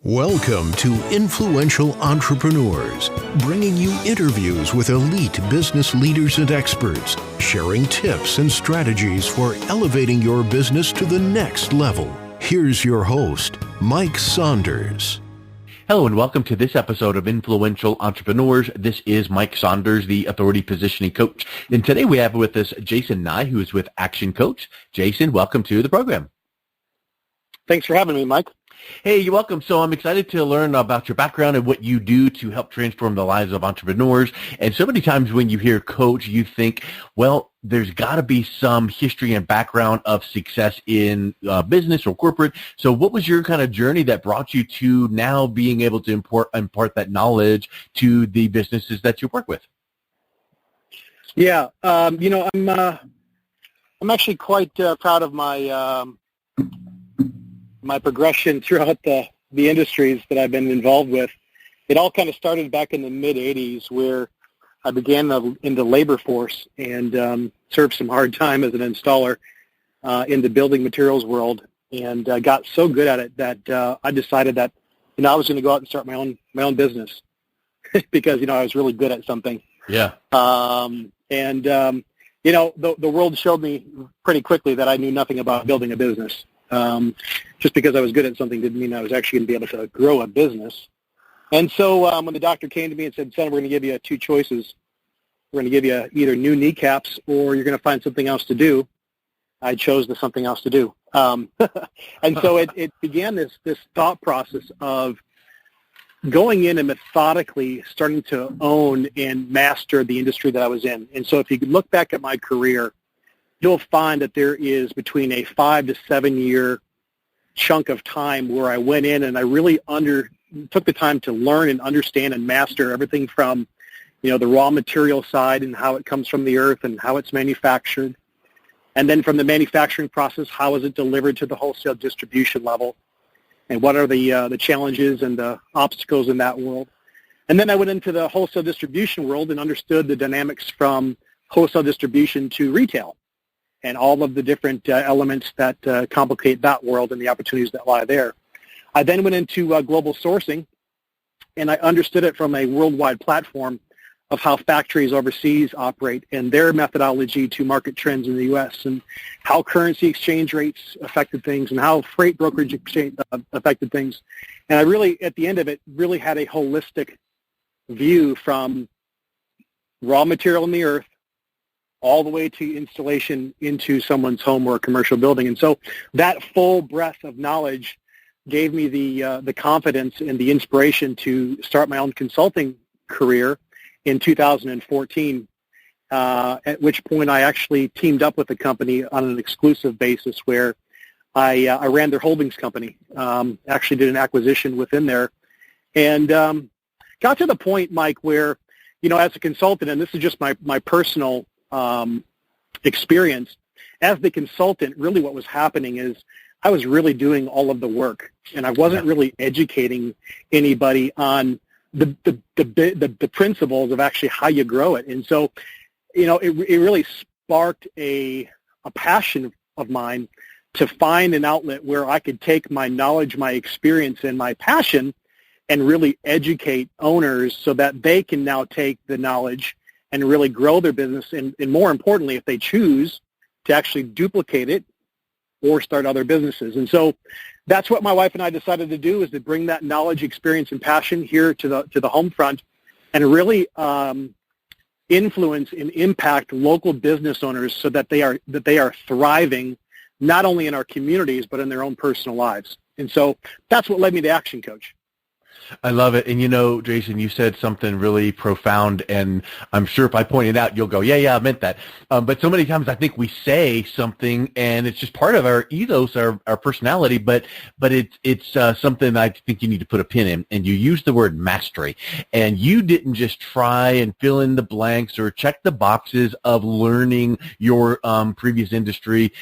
Welcome to Influential Entrepreneurs, bringing you interviews with elite business leaders and experts, sharing tips and strategies for elevating your business to the next level. Here's your host, Mike Saunders. Hello and welcome to this episode of Influential Entrepreneurs. This is Mike Saunders, the Authority Positioning Coach. And today we have with us Jason Nye, who is with Action Coach. Jason, welcome to the program. Thanks for having me, Mike. Hey, you're welcome. So I'm excited to learn about your background and what you do to help transform the lives of entrepreneurs. And so many times when you hear coach, you think, well, there's got to be some history and background of success in business or corporate. So what was your kind of journey that brought you to now being able to impart that knowledge to the businesses that you work with? Yeah, I'm actually quite proud of my progression throughout the industries that I've been involved with. It all kind of started back in the mid-'80s where I began in the labor force and served some hard time as an installer in the building materials world, and got so good at it that I decided that I was going to go out and start my own business because I was really good at something. Yeah. The world showed me pretty quickly that I knew nothing about building a business. Just because I was good at something didn't mean I was actually going to be able to grow a business. And so when the doctor came to me and said, son, we're going to give you two choices. We're going to give you either new kneecaps or you're going to find something else to do, I chose the something else to do. And so it began this thought process of going in and methodically starting to own and master the industry that I was in. And so if you could look back at my career, you'll find that there is between a 5 to 7 year chunk of time where I went in and I really took the time to learn and understand and master everything from, the raw material side and how it comes from the earth and how it's manufactured. And then from the manufacturing process, how is it delivered to the wholesale distribution level? And what are the challenges and the obstacles in that world? And then I went into the wholesale distribution world and understood the dynamics from wholesale distribution to retail and all of the different elements that complicate that world and the opportunities that lie there. I then went into global sourcing, and I understood it from a worldwide platform of how factories overseas operate and their methodology to market trends in the U.S. and how currency exchange rates affected things and how freight brokerage exchange affected things. And I really, at the end of it, really had a holistic view from raw material in the earth all the way to installation into someone's home or a commercial building. And so that full breadth of knowledge gave me the confidence and the inspiration to start my own consulting career in 2014, at which point I actually teamed up with the company on an exclusive basis where I ran their holdings company, actually did an acquisition within there, and got to the point, Mike, where, as a consultant, and this is just my personal experience, as the consultant, really what was happening is I was really doing all of the work, and I wasn't really educating anybody on the principles of actually how you grow it. And so, it really sparked a passion of mine to find an outlet where I could take my knowledge, my experience, and my passion and really educate owners so that they can now take the knowledge and really grow their business, and more importantly, if they choose to actually duplicate it or start other businesses. And so that's what my wife and I decided to do, is to bring that knowledge, experience, and passion here to the home front and really influence and impact local business owners so that they are thriving not only in our communities but in their own personal lives. And so that's what led me to Action Coach. I love it. And Jason, you said something really profound, and I'm sure if I point it out, you'll go, yeah, I meant that. But so many times I think we say something and it's just part of our ethos, our personality, but it's something I think you need to put a pin in. And you use the word mastery, and you didn't just try and fill in the blanks or check the boxes of learning your previous industry.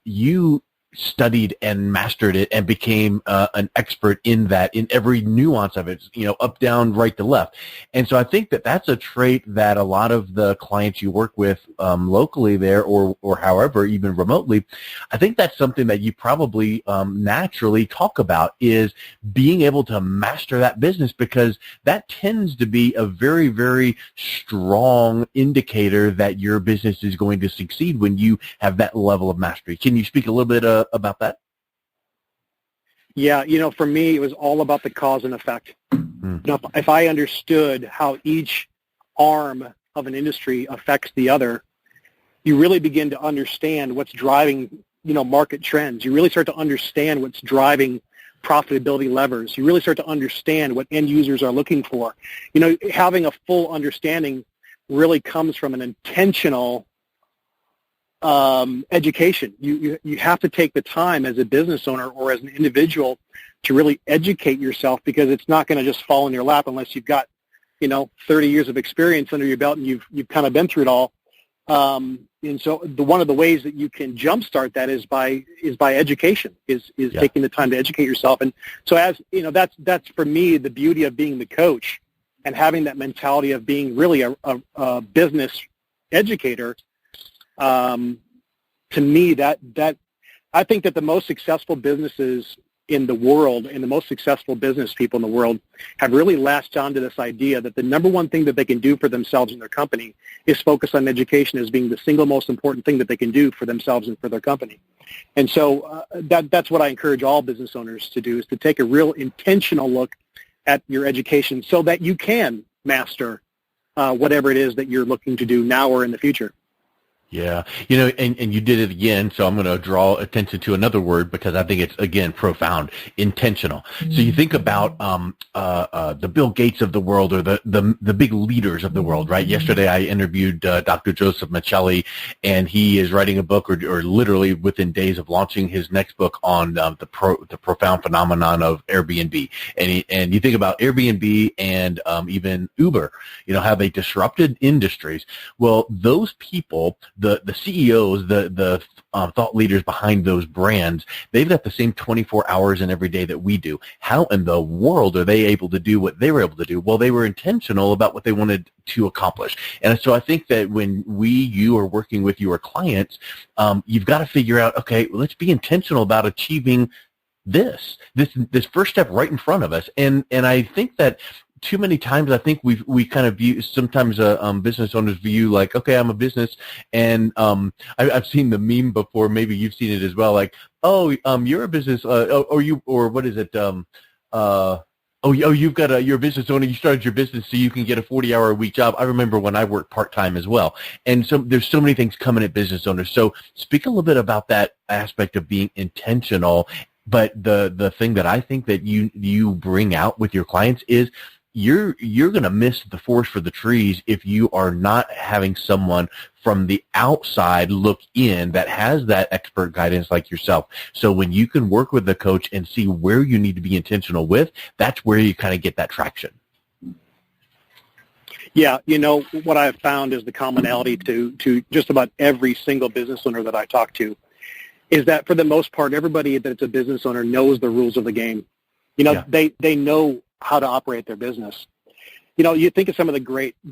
You studied and mastered it and became an expert in that, in every nuance of it, up, down, right to left. And so I think that that's a trait that a lot of the clients you work with locally there or however, even remotely, I think that's something that you probably naturally talk about, is being able to master that business, because that tends to be a very, very strong indicator that your business is going to succeed when you have that level of mastery. Can you speak a little bit about that? Yeah, for me, it was all about the cause and effect. If I understood how each arm of an industry affects the other, you really begin to understand what's driving, market trends. You really start to understand what's driving profitability levers. You really start to understand what end users are looking for. Having a full understanding really comes from an intentional education. You have to take the time as a business owner or as an individual to really educate yourself, because it's not going to just fall in your lap unless you've got 30 years of experience under your belt and you've kind of been through it all. And so one of the ways that you can jumpstart that is by education, is taking the time to educate yourself. And so that's for me the beauty of being the coach and having that mentality of being really a business educator. To me, that I think that the most successful businesses in the world and the most successful business people in the world have really latched on to this idea that the number one thing that they can do for themselves and their company is focus on education as being the single most important thing that they can do for themselves and for their company. And so that's what I encourage all business owners to do, is to take a real intentional look at your education so that you can master whatever it is that you're looking to do now or in the future. Yeah. And you did it again, so I'm going to draw attention to another word, because I think it's, again, profound: intentional. Mm-hmm. So you think about the Bill Gates of the world, or the big leaders of the world, right? Mm-hmm. Yesterday I interviewed Dr. Joseph Michelli, and he is writing a book, or literally within days of launching his next book, on the profound phenomenon of Airbnb. And you think about Airbnb and even Uber, how they disrupted industries. Well, those people, the CEOs, the thought leaders behind those brands, they've got the same 24 hours in every day that we do. How in the world are they able to do what they were able to do? Well, they were intentional about what they wanted to accomplish. And so I think that when you are working with your clients, you've got to figure out, okay, let's be intentional about achieving this first step right in front of us. And I think that too many times, I think we kind of view, sometimes business owners view like, okay, I'm a business, and I've seen the meme before. Maybe you've seen it as well. Like, you're a business, or what is it? You've got you're a business owner. You started your business so you can get a 40-hour-a-week job. I remember when I worked part-time as well, and so there's so many things coming at business owners. So speak a little bit about that aspect of being intentional. But the thing that I think that you bring out with your clients is, you're going to miss the forest for the trees if you are not having someone from the outside look in that has that expert guidance like yourself. So when you can work with the coach and see where you need to be intentional with, that's where you kind of get that traction. Yeah, what I've found is the commonality to just about every single business owner that I talk to is that, for the most part, everybody that's a business owner knows the rules of the game. They know how to operate their business. You think of some of the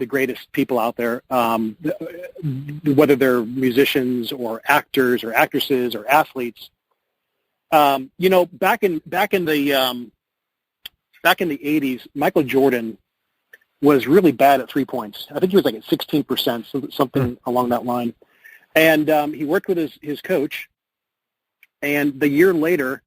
greatest people out there, whether they're musicians or actors or actresses or athletes. Back in the 80s, Michael Jordan was really bad at 3 points. I think he was like at 16%, something along that line. And he worked with his coach, and the year later,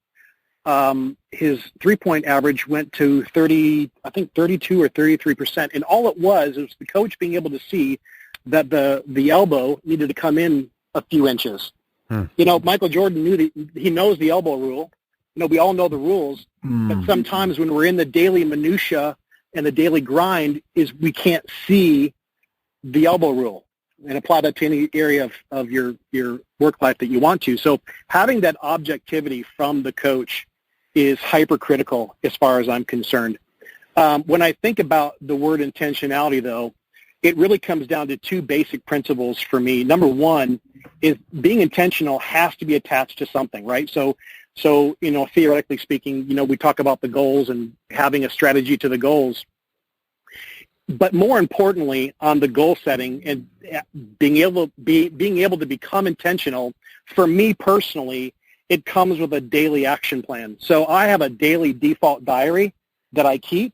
his 3-point average went to 32 or 33%. And all it was the coach being able to see that the elbow needed to come in a few inches. Michael Jordan he knows the elbow rule. We all know the rules, but sometimes when we're in the daily minutia and the daily grind, is we can't see the elbow rule and apply that to any area of your work life that you want to. So having that objectivity from the coach is hypercritical as far as I'm concerned. When I think about the word intentionality, though, it really comes down to two basic principles for me. Number one is being intentional has to be attached to something, right? So theoretically speaking, we talk about the goals and having a strategy to the goals. But more importantly, on the goal setting and being able to become intentional, for me personally, it comes with a daily action plan. So I have a daily default diary that I keep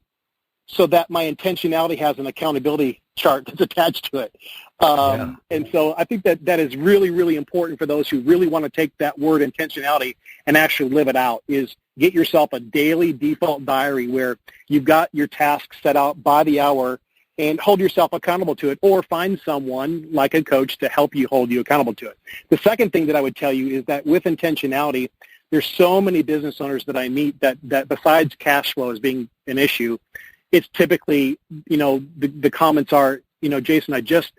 so that my intentionality has an accountability chart that's attached to it. And so I think that is really, really important for those who really want to take that word intentionality and actually live it out, is get yourself a daily default diary where you've got your tasks set out by the hour and hold yourself accountable to it, or find someone like a coach to help you hold you accountable to it. The second thing that I would tell you is that with intentionality, there's so many business owners that I meet that besides cash flow as being an issue, it's typically, the comments are, Jason, I just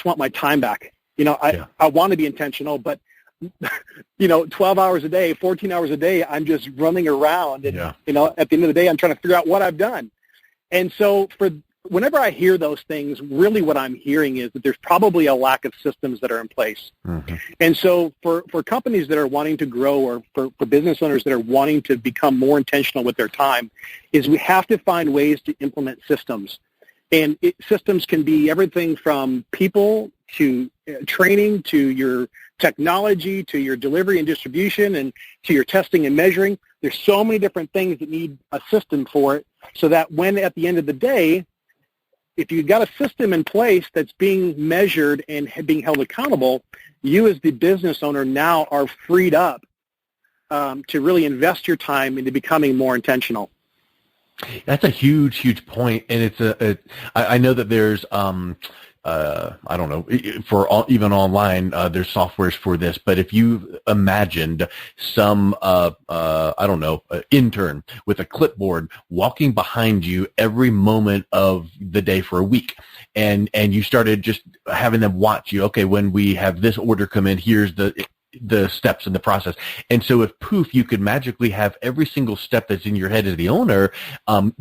want my time back. I want to be intentional, but 12 hours a day, 14 hours a day, I'm just running around. And, at the end of the day, I'm trying to figure out what I've done. And so whenever I hear those things, really what I'm hearing is that there's probably a lack of systems that are in place. Mm-hmm. And so for companies that are wanting to grow, or for business owners that are wanting to become more intentional with their time, is we have to find ways to implement systems. And systems can be everything from people to training to your technology to your delivery and distribution and to your testing and measuring. There's so many different things that need a system for it, so that when at the end of the day, if you've got a system in place that's being measured and being held accountable, you as the business owner now are freed up to really invest your time into becoming more intentional. That's a huge, huge point, and I know that there's I don't know, even online, there's softwares for this, but if you imagined some, intern with a clipboard walking behind you every moment of the day for a week, and you started just having them watch you, okay, when we have this order come in, here's the steps in the process. And so if poof, you could magically have every single step that's in your head as the owner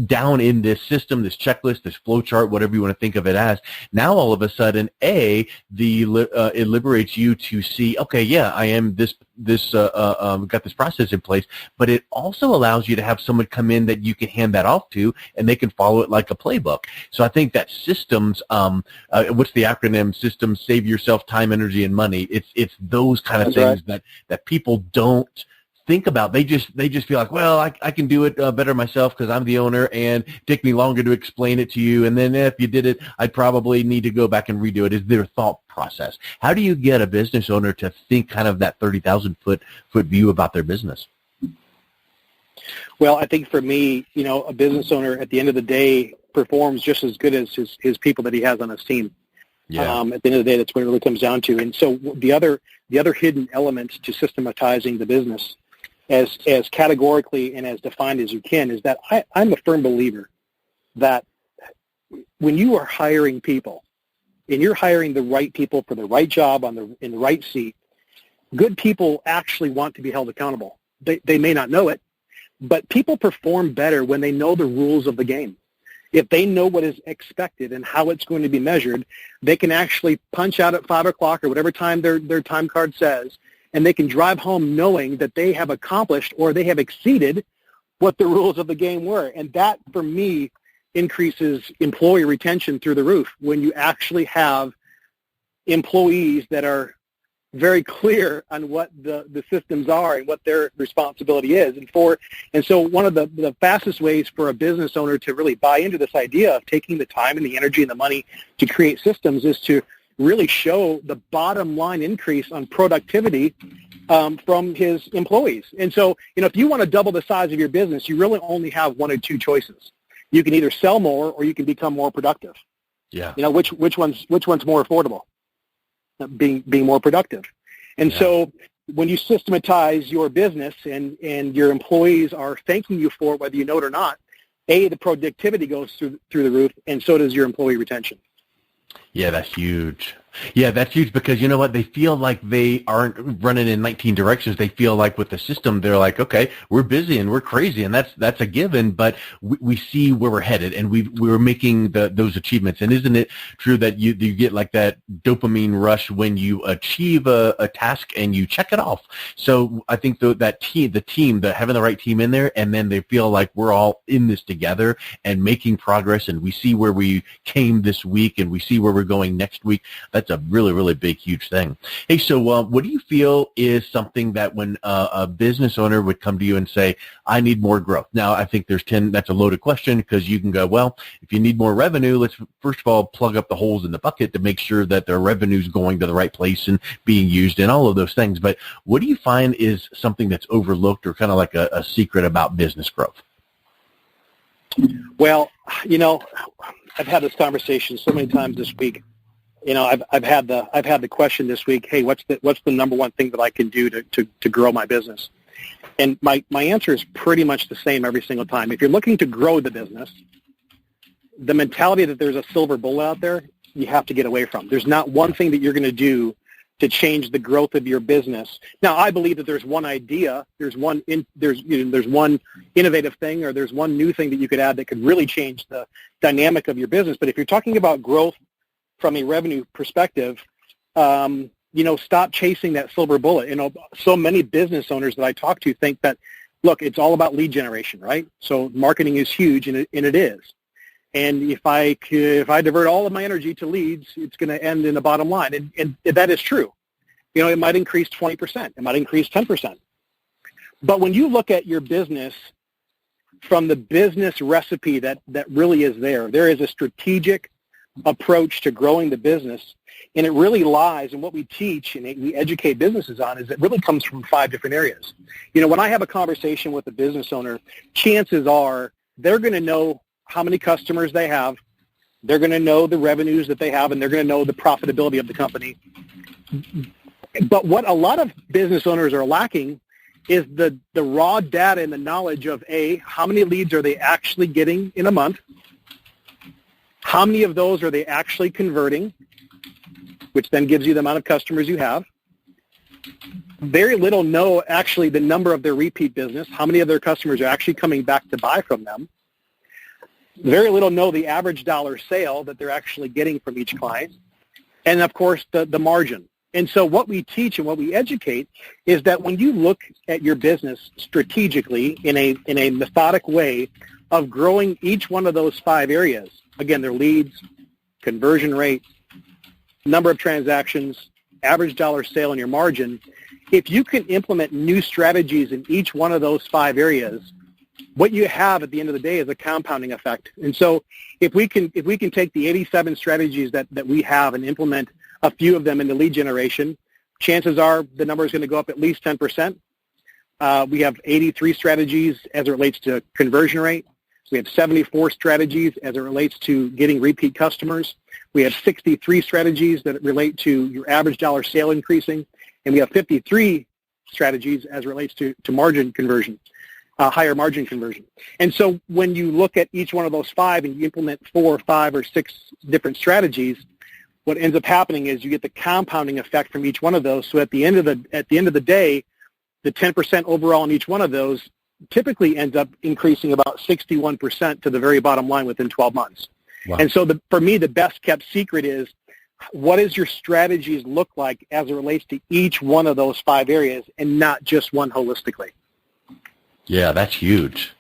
down in this system, this checklist, this flow chart, whatever you want to think of it as, now all of a sudden, it liberates you to see, okay, yeah, I am got this process in place, but it also allows you to have someone come in that you can hand that off to, and they can follow it like a playbook. So I think that systems, what's the acronym? Systems save yourself time, energy, and money. It's those kind of things that people don't think about. They just feel like, well, I can do it better myself because I'm the owner, and it take me longer to explain it to you. And then if you did it, I'd probably need to go back and redo it. Is their thought process? How do you get a business owner to think kind of that 30,000 foot view about their business? Well, I think for me, a business owner at the end of the day performs just as good as his people that he has on his team. Yeah. At the end of the day, that's what it really comes down to. And so the other hidden element to systematizing the business as categorically and as defined as you can is that I'm a firm believer that when you are hiring people, and you're hiring the right people for the right job in the right seat, good people actually want to be held accountable. They may not know it, but people perform better when they know the rules of the game. If they know what is expected and how it's going to be measured, they can actually punch out at 5 o'clock or whatever time their time card says, and they can drive home knowing that they have accomplished or they have exceeded what the rules of the game were. And that, for me, increases employee retention through the roof when you actually have employees that are very clear on what the systems are and what their responsibility is. And so one of the fastest ways for a business owner to really buy into this idea of taking the time and the energy and the money to create systems is to really show the bottom line increase on productivity from his employees. And so, if you want to double the size of your business, you really only have one or two choices. You can either sell more or you can become more productive. Yeah. Which one's more affordable? Being more productive. And so when you systematize your business and your employees are thanking you for it, whether you know it or not, the productivity goes through the roof, and so does your employee retention. Yeah, that's huge. Yeah, that's huge because you know what? They feel like they aren't running in 19 directions. They feel like with the system, they're like, okay, we're busy and we're crazy, and that's a given. But we see where we're headed, and we're making those achievements. And isn't it true that you get like that dopamine rush when you achieve a task and you check it off? So I think the having the right team in there, and then they feel like we're all in this together and making progress, and we see where we came this week, and we see where we're going next week. That's a really, really big, huge thing. Hey, so what do you feel is something that when a business owner would come to you and say, I need more growth? Now, I think that's a loaded question because you can go, well, if you need more revenue, let's first of all plug up the holes in the bucket to make sure that their revenue is going to the right place and being used and all of those things. But what do you find is something that's overlooked or kind of like a secret about business growth? Well, I've had this conversation so many times this week. I've had the question this week. Hey, what's the number one thing that I can do to grow my business? And my answer is pretty much the same every single time. If you're looking to grow the business, the mentality that there's a silver bullet out there, you have to get away from. There's not one thing that you're going to do to change the growth of your business. Now, I believe that there's one idea, there's one innovative thing, or there's one new thing that you could add that could really change the dynamic of your business. But if you're talking about growth from a revenue perspective, stop chasing that silver bullet. So many business owners that I talk to think that, look, it's all about lead generation, right? So marketing is huge, and it is. And if I divert all of my energy to leads, it's going to end in the bottom line. And that is true. It might increase 20%. It might increase 10%. But when you look at your business from the business recipe that really is there is a strategic approach to growing the business, and it really lies in what we teach and we educate businesses on. Is it really comes from 5 different areas. When I have a conversation with a business owner, chances are they're going to know how many customers they have, they're going to know the revenues that they have, and they're going to know the profitability of the company. But what a lot of business owners are lacking is the raw data and the knowledge of how many leads are they actually getting in a month? How many of those are they actually converting, which then gives you the amount of customers you have? Very little know actually the number of their repeat business, how many of their customers are actually coming back to buy from them. Very little know the average dollar sale that they're actually getting from each client. And, of course, the margin. And so what we teach and what we educate is that when you look at your business strategically in a methodic way of growing each one of those 5 areas, again, their leads, conversion rate, number of transactions, average dollar sale, and your margin, if you can implement new strategies in each one of those 5 areas, what you have at the end of the day is a compounding effect. And so if we can take the 87 strategies that we have and implement a few of them into lead generation, chances are the number is going to go up at least 10%. We have 83 strategies as it relates to conversion rate. We have 74 strategies as it relates to getting repeat customers. We have 63 strategies that relate to your average dollar sale increasing. And we have 53 strategies as it relates to margin conversion, higher margin conversion. And so when you look at each one of those 5 and you implement 4 or 5 or 6 different strategies, what ends up happening is you get the compounding effect from each one of those. So at the end of the day, the 10% overall in each one of those typically ends up increasing about 61% to the very bottom line within 12 months. Wow. And so for me, the best kept secret is, what does your strategies look like as it relates to each one of those 5 areas and not just one holistically? Yeah, that's huge.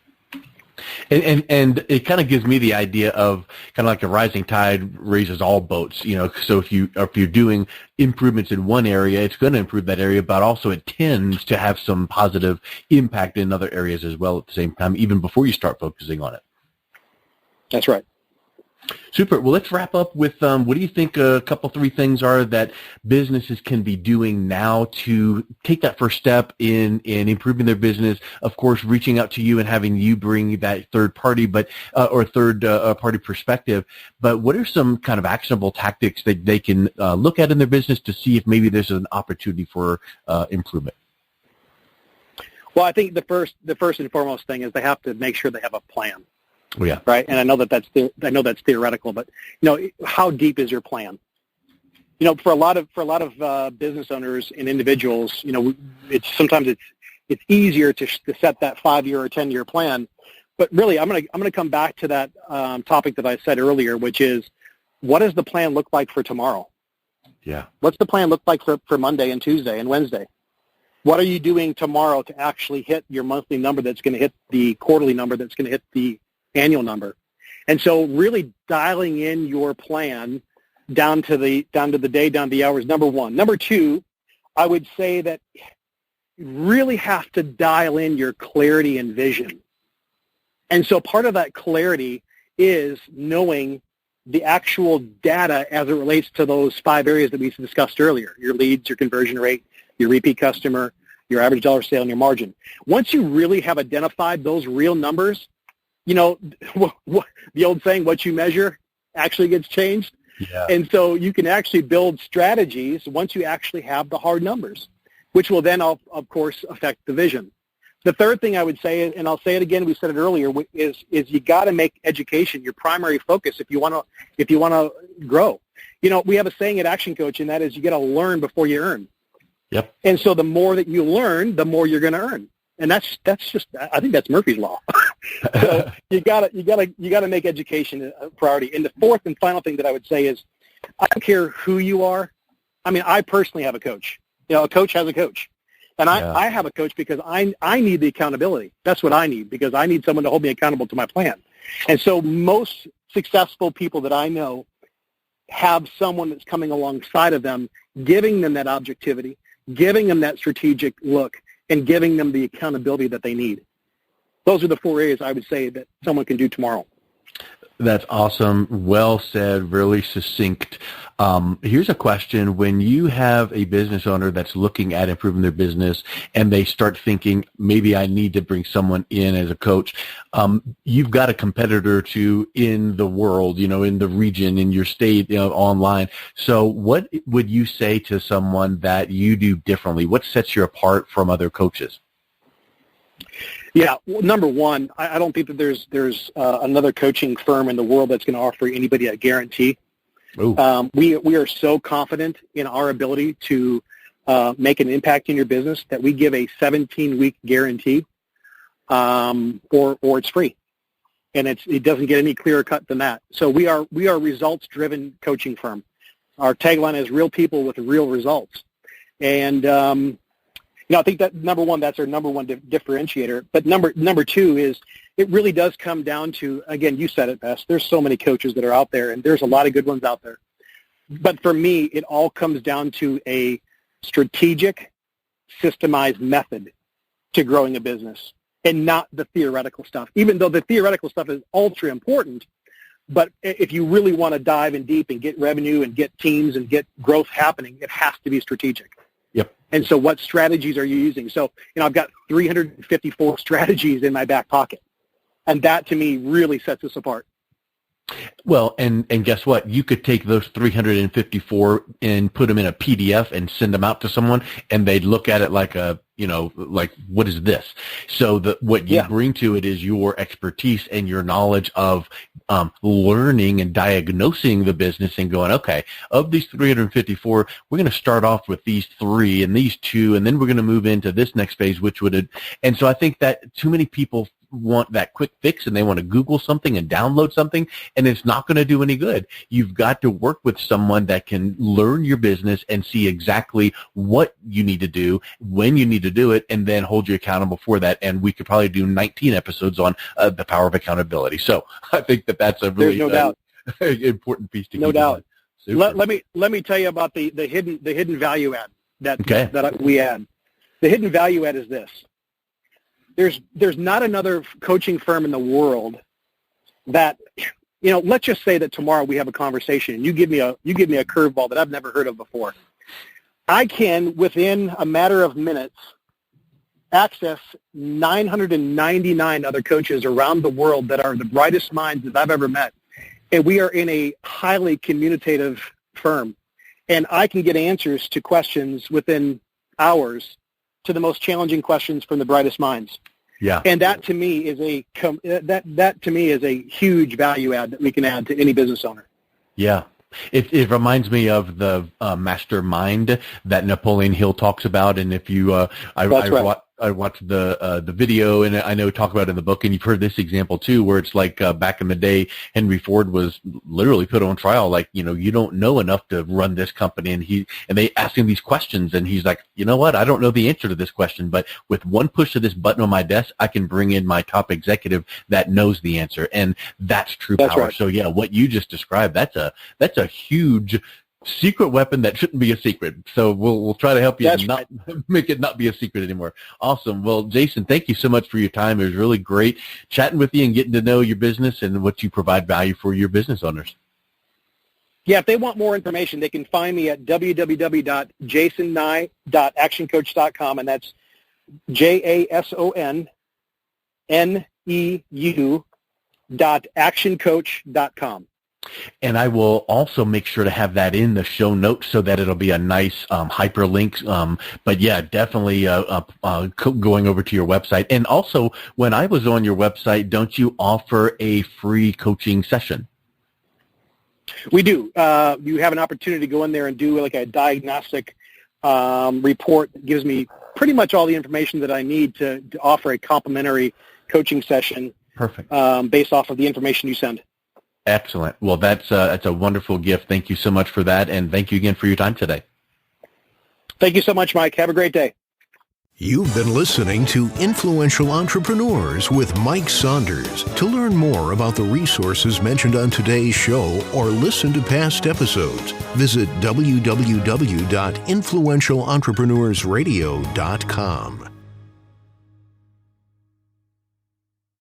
And it kind of gives me the idea of kind of like a rising tide raises all boats, so if you're doing improvements in one area, it's going to improve that area, but also it tends to have some positive impact in other areas as well at the same time, even before you start focusing on it. That's right. Super. Well, let's wrap up with what do you think a couple, 3 things are that businesses can be doing now to take that first step in improving their business? Of course, reaching out to you and having you bring that third party, or third party perspective. But what are some kind of actionable tactics that they can look at in their business to see if maybe there's an opportunity for improvement? Well, I think the first and foremost thing is they have to make sure they have a plan. Oh, yeah. Right. And I know that's theoretical, but how deep is your plan? For a lot of business owners and individuals, sometimes it's easier to set that 5-year or 10-year plan. But really, I'm gonna come back to that topic that I said earlier, which is, what does the plan look like for tomorrow? Yeah. What's the plan look like for Monday and Tuesday and Wednesday? What are you doing tomorrow to actually hit your monthly number that's going to hit the quarterly number that's going to hit the annual number? And so really dialing in your plan down to the day, down to the hours, number one. Number two, I would say that you really have to dial in your clarity and vision. And so part of that clarity is knowing the actual data as it relates to those 5 areas that we discussed earlier: your leads, your conversion rate, your repeat customer, your average dollar sale, and your margin. Once you really have identified those real numbers, the old saying, what you measure actually gets changed. Yeah. And so you can actually build strategies once you actually have the hard numbers, which will then, of course, affect the vision. The third thing I would say, and I'll say it again, we said it earlier, is you got to make education your primary focus if you want to grow. We have a saying at Action Coach, and that is, you got to learn before you earn. Yep. And so the more that you learn, the more you're going to earn. And that's just, I think that's Murphy's Law. So you gotta make education a priority. And the fourth and final thing that I would say is, I don't care who you are. I mean, I personally have a coach. A coach has a coach. And I have a coach because I need the accountability. That's what I need, because I need someone to hold me accountable to my plan. And so most successful people that I know have someone that's coming alongside of them, giving them that objectivity, giving them that strategic look, and giving them the accountability that they need. Those are the 4 areas I would say that someone can do tomorrow. That's awesome. Well said. Really succinct. Here's a question. When you have a business owner that's looking at improving their business and they start thinking, maybe I need to bring someone in as a coach, you've got a competitor or two in the world, in the region, in your state, online. So what would you say to someone that you do differently? What sets you apart from other coaches? Yeah, well, number one, I don't think that there's another coaching firm in the world that's going to offer anybody a guarantee. We are so confident in our ability to make an impact in your business that we give a 17-week guarantee, or it's free, and it doesn't get any clearer cut than that. So we are a results-driven coaching firm. Our tagline is "Real people with real results," and I think that number one, that's our number one differentiator. But number two is, it really does come down to, again, you said it best, there's so many coaches that are out there, and there's a lot of good ones out there. But for me, it all comes down to a strategic, systemized method to growing a business, and not the theoretical stuff, even though the theoretical stuff is ultra important. But if you really want to dive in deep and get revenue and get teams and get growth happening, it has to be strategic. Yep. And so what strategies are you using? So, I've got 354 strategies in my back pocket. And that, to me, really sets us apart. Well, and guess what? You could take those 354 and put them in a PDF and send them out to someone, and they'd look at it like what is this? So what you bring to it is your expertise and your knowledge of learning and diagnosing the business and going, okay, of these 354, we're going to start off with these 3 and these 2, and then we're going to move into this next phase, and so I think that too many people want that quick fix, and they want to Google something and download something, and it's not going to do any good. You've got to work with someone that can learn your business and see exactly what you need to do, when you need to do it, and then hold you accountable for that. And we could probably do 19 episodes on the power of accountability. So I think that's a really important piece to keep. No doubt. Let me tell you about the hidden value add that we add. The hidden value add is this. There's not another coaching firm in the world that, let's just say that tomorrow we have a conversation and you give me a curveball that I've never heard of before. I can, within a matter of minutes, access 999 other coaches around the world that are the brightest minds that I've ever met. And we are in a highly communicative firm. And I can get answers to questions within hours, to the most challenging questions from the brightest minds. Yeah. And that to me is a huge value add that we can add to any business owner. Yeah. It reminds me of the mastermind that Napoleon Hill talks about, and if you, I watched the video, and I know talk about it in the book, and you've heard this example too, where it's like back in the day, Henry Ford was literally put on trial, like, you don't know enough to run this company, and they asked him these questions, and he's like, you know what, I don't know the answer to this question, but with one push of this button on my desk, I can bring in my top executive that knows the answer, and that's true power. Right. So yeah, what you just described, that's a huge secret weapon that shouldn't be a secret. So we'll try to help you make it not be a secret anymore. Awesome. Well, Jason, thank you so much for your time. It was really great chatting with you and getting to know your business and what you provide value for your business owners. Yeah, if they want more information, they can find me at www.jasonneu.actioncoach.com, and that's JASONNEU.actioncoach.com. And I will also make sure to have that in the show notes so that it'll be a nice hyperlink. But yeah, definitely going over to your website. And also, when I was on your website, don't you offer a free coaching session? We do. You have an opportunity to go in there and do like a diagnostic report that gives me pretty much all the information that I need to offer a complimentary coaching session. Perfect. Based off of the information you send. Excellent. Well, that's a wonderful gift. Thank you so much for that, and thank you again for your time today. Thank you so much, Mike. Have a great day. You've been listening to Influential Entrepreneurs with Mike Saunders. To learn more about the resources mentioned on today's show or listen to past episodes, visit www.influentialentrepreneurssradio.com.